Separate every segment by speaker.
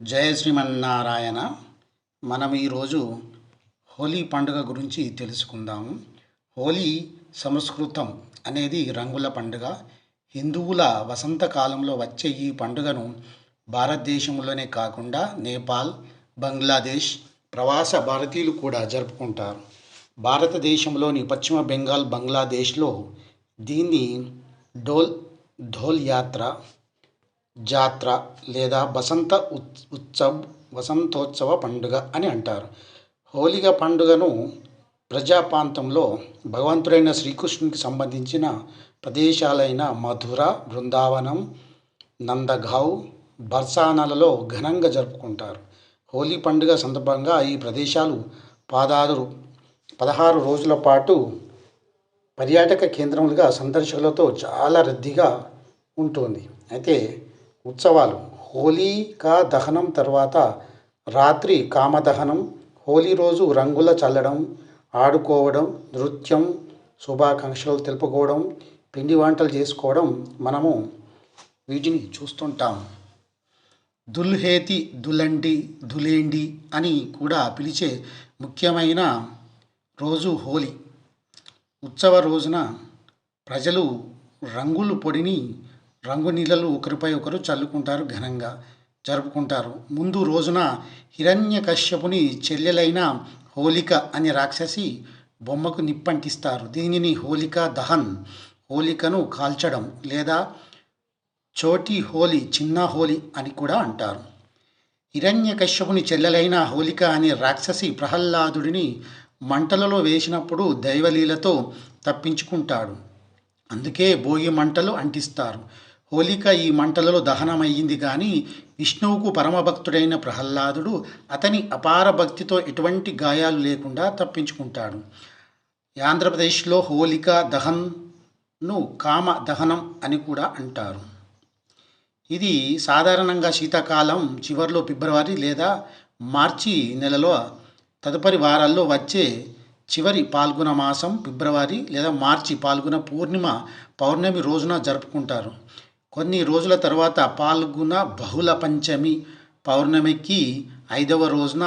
Speaker 1: జయ శ్రీమన్నారాయణ. మనం ఈరోజు హోలీ పండుగ గురించి తెలుసుకుందాము. హోలీ సంస్కృతం అనేది రంగుల పండుగ. హిందువుల వసంతకాలంలో వచ్చే ఈ పండుగను భారతదేశంలోనే కాకుండా నేపాల్, బంగ్లాదేశ్ ప్రవాస భారతీయులు కూడా జరుపుకుంటారు. భారతదేశంలోని పశ్చిమ బెంగాల్, బంగ్లాదేశ్లో దీన్ని డోల్ ధోల్ యాత్ర, జాత్ర లేదా వసంతోత్సవ పండుగ అని అంటారు. హోళిక పండుగను ప్రజాపాంతంలో భగవంతుడైన శ్రీకృష్ణునికి సంబంధించిన ప్రదేశాలైన మధుర, బృందావనం, నందగావ్, బర్సానాలలో ఘనంగా జరుపుకుంటారు. హోలీ పండుగ సందర్భంగా ఈ ప్రదేశాలు 16 రోజుల పాటు పర్యాటక కేంద్రములుగా సందర్శకులతో చాలా రద్దీగా ఉంటుంది. అయితే ఉత్సవాలు: హోళికా దహనం తర్వాత రాత్రి కామదహనం. హోలీ రోజు రంగుల చల్లడం, ఆడుకోవడం, నృత్యం, శుభాకాంక్షలు తెలుపుకోవడం, పిండి వంటలు చేసుకోవడం మనము వీటిని చూస్తుంటాం. దుల్హేతి, దులేండి అని కూడా పిలిచే ముఖ్యమైన రోజు హోలీ. ఉత్సవ రోజున ప్రజలు రంగుల పొడిని, రంగు నీళ్ళలు ఒకరిపై ఒకరు చల్లుకుంటారు, ఘనంగా జరుపుకుంటారు. ముందు రోజున హిరణ్యకశ్యపుని చెల్లెలైన హోలిక అనే రాక్షసి బొమ్మకు నిప్పంటిస్తారు. దీనిని హోలికా దహన్, హోలికను కాల్చడం లేదా చోటి హోలీ, చిన్న హోలీ అని కూడా అంటారు. హిరణ్యకశ్యపుని చెల్లెలైన హోలిక అనే రాక్షసి ప్రహ్లాదుడిని మంటలలో వేసినప్పుడు దైవలీలతో తప్పించుకుంటాడు. అందుకే భోగి మంటలు అంటిస్తారు. హోలిక ఈ మంటలలో దహనమయ్యింది. కానీ విష్ణువుకు పరమభక్తుడైన ప్రహ్లాదుడు అతని అపార భక్తితో ఎటువంటి గాయాలు లేకుండా తప్పించుకుంటాడు. ఆంధ్రప్రదేశ్లో హోలికా దహన్ను కామ దహనం అని కూడా అంటారు. ఇది సాధారణంగా శీతాకాలం చివరిలో ఫిబ్రవరి లేదా మార్చి నెలలో తదుపరి వారాల్లో వచ్చే చివరి పాల్గొన మాసం ఫిబ్రవరి లేదా మార్చి పాల్గొన పౌర్ణమి రోజున జరుపుకుంటారు. కొన్ని రోజుల తర్వాత పాల్గొన బహుళ పంచమి పౌర్ణమికి 5వ రోజున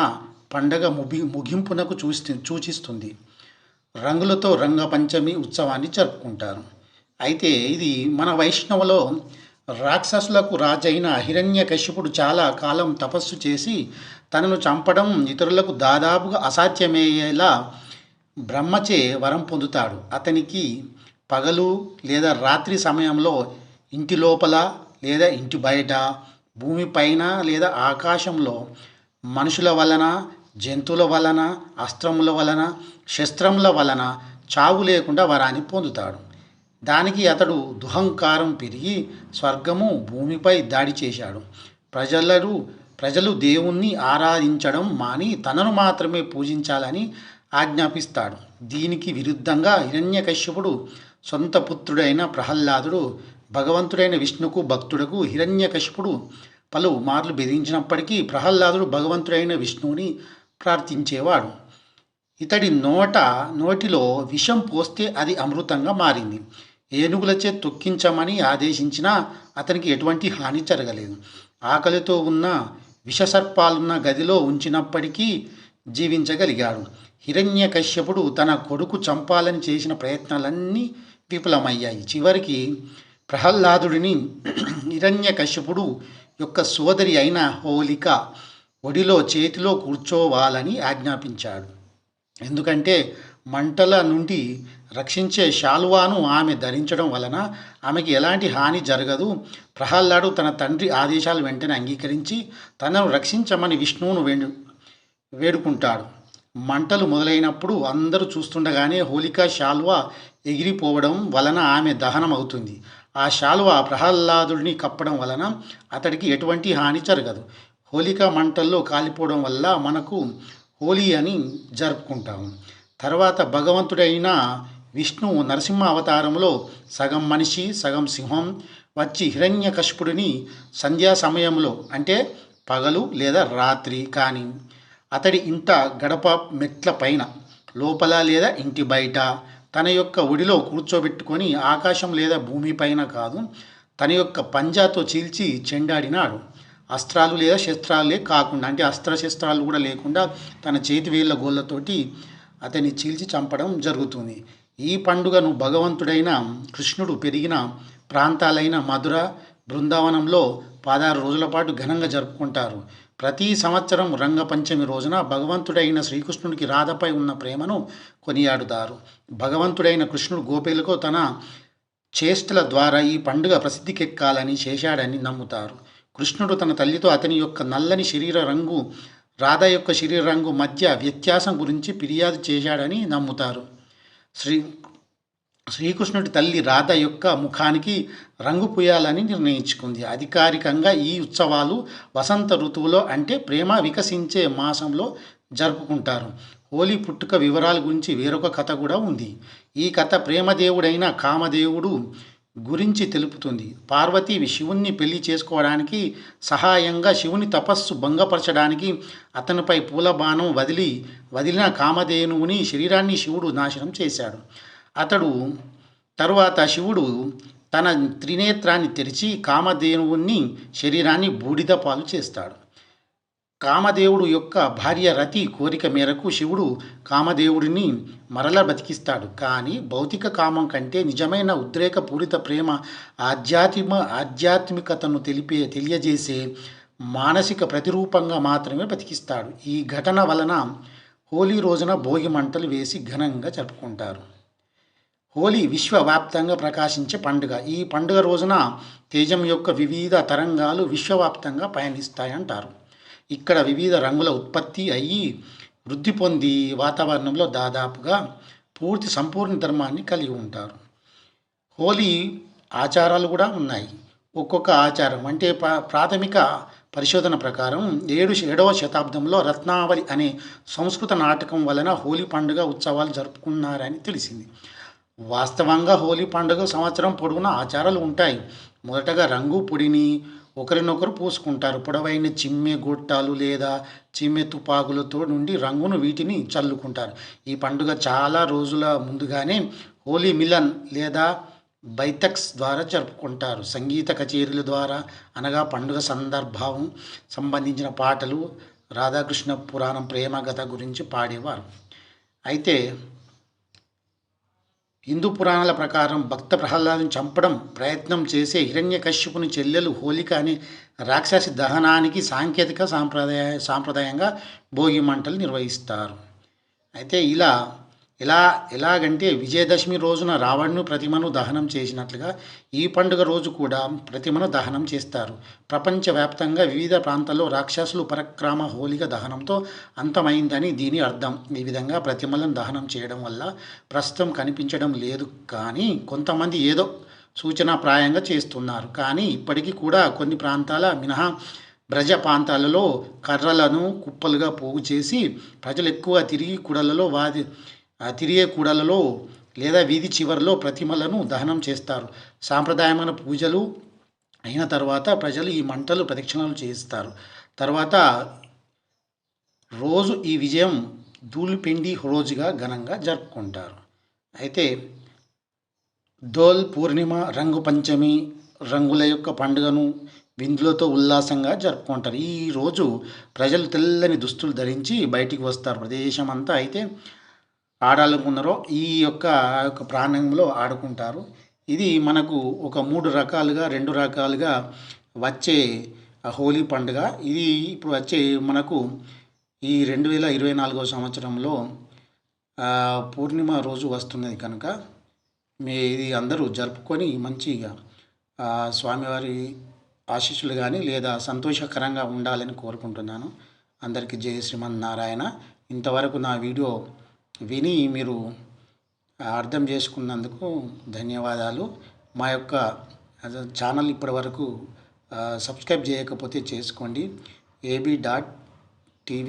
Speaker 1: పండగ ముగింపునకు సూచిస్తుంది. రంగులతో రంగపంచమి ఉత్సవాన్ని జరుపుకుంటారు. అయితే ఇది మన వైష్ణవులో రాక్షసులకు రాజైన హిరణ్యకశ్యపుడు చాలా కాలం తపస్సు చేసి తనను చంపడం ఇతరులకు దాదాపుగా అసాధ్యమయ్యేలా బ్రహ్మచే వరం పొందుతాడు. అతనికి పగలు లేదా రాత్రి సమయంలో ఇంటి లోపల లేదా ఇంటి బయట, భూమిపైన లేదా ఆకాశంలో మనుషుల వలన, జంతువుల వలన, అస్త్రముల వలన, శస్త్రముల వలన చావు లేకుండా వరాన్ని పొందుతాడు. దానికి అతడు దుహంకారం పెరిగి స్వర్గము, భూమిపై దాడి చేశాడు. ప్రజలు దేవుణ్ణి ఆరాధించడం మాని తనను మాత్రమే పూజించాలని ఆజ్ఞాపిస్తాడు. దీనికి విరుద్ధంగా హిరణ్యకశ్యపుడు సొంత పుత్రుడైన ప్రహ్లాదుడు భగవంతుడైన విష్ణుకు భక్తుడకు. హిరణ్యకశ్యపుడు పలు మార్లు బెదిరించినప్పటికీ ప్రహ్లాదుడు భగవంతుడైన విష్ణువుని ప్రార్థించేవాడు. ఇతడి నోటిలో విషం పోస్తే అది అమృతంగా మారింది. ఏనుగులచే తొక్కించమని ఆదేశించినా అతనికి ఎటువంటి హాని జరగలేదు. ఆకలితో ఉన్న విషసర్పాలున్న గదిలో ఉంచినప్పటికీ జీవించగలిగాడు. హిరణ్యకశ్యపుడు తన కొడుకు చంపాలని చేసిన ప్రయత్నాలన్నీ విఫలమయ్యాయి. చివరికి ప్రహ్లాదుడిని హిరణ్యకశ్యపుడు యొక్క సోదరి అయిన హోలిక ఒడిలో చేతిలో కూర్చోవాలని ఆజ్ఞాపించాడు. ఎందుకంటే మంటల నుండి రక్షించే శాల్వాను ఆమె ధరించడం వలన ఆమెకి ఎలాంటి హాని జరగదు. ప్రహ్లాడు తన తండ్రి ఆదేశాలు వెంటనే అంగీకరించి తనను రక్షించమని విష్ణువును వేడుకుంటాడు. మంటలు మొదలైనప్పుడు అందరూ చూస్తుండగానే హోలికా శాల్వా ఎగిరిపోవడం వలన ఆమె దహనం అవుతుంది. ఆ శాల్వా ప్రహ్లాదుడిని కప్పడం వలన అతడికి ఎటువంటి హాని జరగదు. హోలికా మంటల్లో కాలిపోవడం వల్ల మనకు హోలీ అని జరుపుకుంటాము. తర్వాత భగవంతుడైన విష్ణువు నరసింహ అవతారంలో సగం మనిషి సగం సింహం వచ్చి హిరణ్యకశ్యపుడిని సంధ్యా సమయంలో, అంటే పగలు లేదా రాత్రి కానీ అతడి ఇంట గడప మెట్ల పైన, లోపల లేదా ఇంటి బయట తన యొక్క ఒడిలో కూర్చోబెట్టుకొని ఆకాశం లేదా భూమిపైన కాదు, తన యొక్క పంజాతో చీల్చి చెండాడినాడు. అస్త్రాలు లేదా శస్త్రాలే కాకుండా, అంటే అస్త్రశస్త్రాలు కూడా లేకుండా తన చేతి వేళ్ళ గోళ్ళతోటి అతన్ని చీల్చి చంపడం జరుగుతుంది. ఈ పండుగను భగవంతుడైన కృష్ణుడు పెరిగిన ప్రాంతాలైన మధుర, బృందావనంలో 16 రోజుల పాటు ఘనంగా జరుపుకుంటారు. ప్రతి సంవత్సరం రంగపంచమి రోజున భగవంతుడైన శ్రీకృష్ణుడికి రాధపై ఉన్న ప్రేమను కొనియాడుతారు. భగవంతుడైన కృష్ణుడు గోపికలకు తన చేష్టల ద్వారా ఈ పండుగ ప్రసిద్ధికెక్కాలని చేశాడని నమ్ముతారు. కృష్ణుడు తన తల్లితో అతని యొక్క నల్లని శరీర రంగు, రాధ యొక్క శరీర రంగు మధ్య వ్యత్యాసం గురించి ఫిర్యాదు చేశాడని నమ్ముతారు. శ్రీకృష్ణుడి తల్లి రాధ యొక్క ముఖానికి రంగు పూయాలని నిర్ణయించుకుంది. అధికారికంగా ఈ ఉత్సవాలు వసంత ఋతువులో, అంటే ప్రేమ వికసించే మాసంలో జరుపుకుంటారు. హోలీ పుట్టుక వివరాల గురించి వేరొక కథ కూడా ఉంది. ఈ కథ ప్రేమదేవుడైన కామదేవుడు గురించి తెలుపుతుంది. పార్వతి శివుణ్ణి పెళ్లి చేసుకోవడానికి సహాయంగా శివుని తపస్సు భంగపరచడానికి అతనిపై పూల బాణం వదిలిన కామధేనువుని శరీరాన్ని శివుడు నాశనం చేశాడు. తరువాత శివుడు తన త్రినేత్రాన్ని తెరిచి కామధేనువుని శరీరాన్ని బూడిద పాలు చేస్తాడు. కామదేవుడు యొక్క భార్య రతి కోరిక మేరకు శివుడు కామదేవుడిని మరల బతికిస్తాడు. కానీ భౌతిక కామం కంటే నిజమైన ఉద్రేకపూరిత ప్రేమ ఆధ్యాత్మికతను తెలియజేసే మానసిక ప్రతిరూపంగా మాత్రమే బతికిస్తాడు. ఈ ఘటన వలన హోలీ రోజున భోగి మంటలు వేసి ఘనంగా జరుపుకుంటారు. హోలీ విశ్వవ్యాప్తంగా ప్రకాశించే పండుగ. ఈ పండుగ రోజున తేజం యొక్క వివిధ తరంగాలు విశ్వవ్యాప్తంగా పయనిస్తాయంటారు. ఇక్కడ వివిధ రంగుల ఉత్పత్తి అయ్యి వృద్ధి పొంది వాతావరణంలో దాదాపుగా సంపూర్ణ ధర్మాన్ని కలిగి ఉంటారు. హోలీ ఆచారాలు కూడా ఉన్నాయి. ఒక్కొక్క ఆచారం, అంటే ప్రాథమిక పరిశోధన ప్రకారం 7వ శతాబ్దంలో రత్నావళి అనే సంస్కృత నాటకం వలన హోలీ పండుగ ఉత్సవాలు జరుపుకున్నారని తెలిసింది. వాస్తవంగా హోలీ పండుగ సంవత్సరం పొడవునా ఆచారాలు ఉంటాయి. మొదటగా రంగు పొడిని ఒకరినొకరు పూసుకుంటారు. పొడవైన చిమ్మె గొట్టాలు లేదా చిమ్మె తుపాకులతో నుండి రంగును వీటిని చల్లుకుంటారు. ఈ పండుగ చాలా రోజుల ముందుగానే హోలీ మిలన్ లేదా బైతక్స్ ద్వారా జరుపుకుంటారు. సంగీత కచేరీల ద్వారా, అనగా పండుగ సంబంధించిన పాటలు, రాధాకృష్ణ పురాణం, ప్రేమ కథ గురించి పాడేవారు. అయితే హిందూ పురాణాల ప్రకారం భక్త ప్రహ్లాదుని చంపడం ప్రయత్నం చేసే హిరణ్యకశ్యపుని చెల్లెలు హోలిక అనే రాక్షసి దహనానికి సాంకేతిక సాంప్రదాయంగా భోగి మంటలు నిర్వహిస్తారు. అయితే ఎలాగంటే విజయదశమి రోజున రావణుని ప్రతిమను దహనం చేసినట్లుగా ఈ పండుగ రోజు కూడా ప్రతిమను దహనం చేస్తారు. ప్రపంచవ్యాప్తంగా వివిధ ప్రాంతాల్లో రాక్షసులు పరక్రమ హోలిక దహనంతో అంతమైందని దీని అర్థం. ఈ విధంగా ప్రతిమలను దహనం చేయడం వల్ల ప్రస్తుతం కనిపించడం లేదు, కానీ కొంతమంది ఏదో సూచనాప్రాయంగా చేస్తున్నారు. కానీ ఇప్పటికీ కూడా కొన్ని ప్రాంతాల మినహా బ్రజ ప్రాంతాలలో కర్రలను కుప్పలుగా పోగు చేసి ప్రజలు ఎక్కువ తిరిగే కూడలలో లేదా వీధి చివరిలో ప్రతిమలను దహనం చేస్తారు. సాంప్రదాయమైన పూజలు అయిన తర్వాత ప్రజలు ఈ మంటలు ప్రదక్షిణలు చేస్తారు. తర్వాత రోజు ఈ విజయం ధూళిపిండి రోజుగా ఘనంగా జరుపుకుంటారు. అయితే దోల్ పూర్ణిమ, రంగు పంచమి, రంగుల యొక్క పండుగను విందులతో ఉల్లాసంగా జరుపుకుంటారు. ఈరోజు ప్రజలు తెల్లని దుస్తులు ధరించి బయటికి వస్తారు. ప్రదేశం అంతా అయితే ఆడాలనుకున్నారో ఈ యొక్క ప్రాంగణంలో ఆడుకుంటారు. ఇది మనకు ఒక 2 రకాలుగా వచ్చే హోలీ పండుగ. ఇది ఇప్పుడు వచ్చే మనకు ఈ 2024వ సంవత్సరంలో పూర్ణిమ రోజు వస్తున్నది కనుక ఇది అందరూ జరుపుకొని మంచిగా స్వామివారి ఆశీస్సులు కానీ లేదా సంతోషకరంగా ఉండాలని కోరుకుంటున్నాను. అందరికీ జై శ్రీమన్నారాయణ. ఇంతవరకు నా వీడియో విని మీరు అర్థం చేసుకున్నందుకు ధన్యవాదాలు. మా యొక్క ఛానల్ ఇప్పటివరకు సబ్స్క్రైబ్ చేయకపోతే చేసుకోండి. ab.tv00